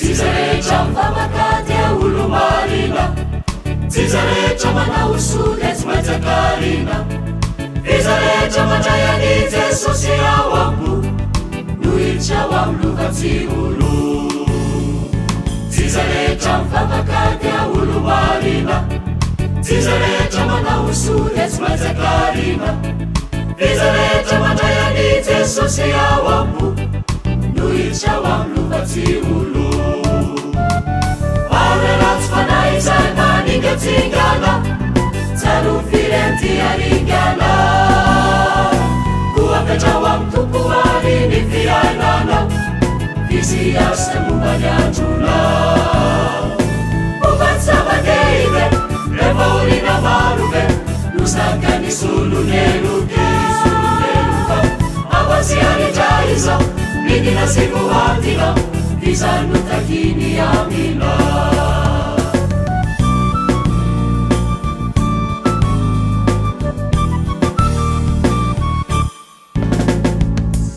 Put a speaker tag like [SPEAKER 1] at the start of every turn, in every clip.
[SPEAKER 1] Tizarehetra mivavaka olo marina, tizarehetra manao soa tsy maintsy akarina. Iza rehetra mandray an'i Jesosy ao ambo, no hiditra ao amin'ny lovatsiolo. Tiza rehetra mivavaka olo marina, tiza rehetra manao soa tsy maintsy akarina. Iza rehetra mandray an'i Jesosy ao ambo, no hiditra ao amin'ny lovatsiolo. Ratsy fanahy izay maningatsingana, tsaro firenty aringana. Koa apetrao amin'ny tompo ary ny fiainana, visy asa momba ny androna. Momba tsy zava-dehibe, rehefa olona marobe, no zakany solon'eloky. Afatsy anindra izao, midina sy voadina, izany no takiny amina.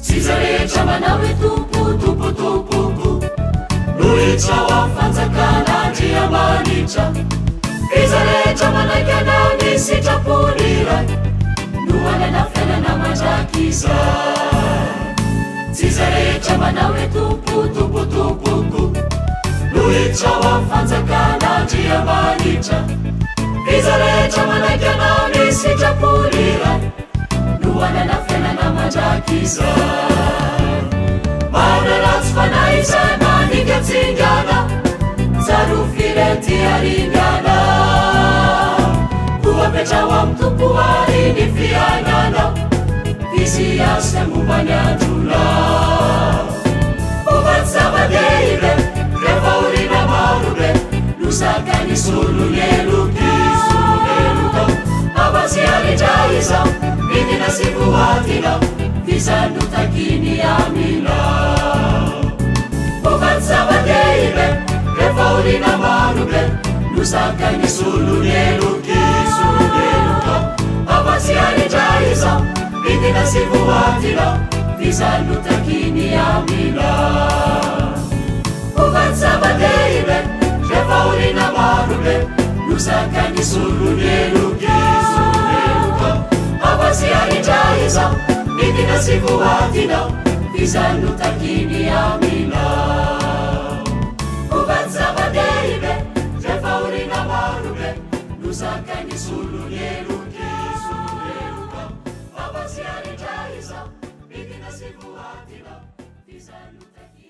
[SPEAKER 1] Tiza rehetra manao hoe tompo, tompo, tompoko, no hiditra ao amin'ny fanjakana Andriamanitra. Iza rehetra manaiky anao ny sitrapony iray, no hanana fiainana mandrakizay. Tiza rehetra manao hoe tompo, tompo, tompoko, no hiditra ao amin'ny fanjakana Andriamanitra. Iza rehetra manaiky anao ny sitrapony iray, no hanana fiainana mandrakizay. Maona ratsy fanahy izay maningatsingana, tsaro firenty aringana. Koa apetrao amin'ny tompo ary ny fiainana, visy asa momba ny androna. Momba tsy zava-dehibe, rehefa olona marobe, no zakany solon'eloky. Afatsy anindra izao, midina sy voadina, izany no takiny amina. Momba tsy zava-dehibe, rehefa olona marobe, no zakany solon'eloky. Afatsy anindra izao, midina sy voadina, izany no takiny amina. Momba tsy zava-dehibe, rehefa olona marobe, no zakany solon'eloky. Afatsy anindra izao, midina sy voadina, izany no takiny amina. Momba tsy zava-dehibe, rehefa olona marobe, no zakany solon'eloky. Afatsy anindra izao, midina sy voadina, izany no takiny.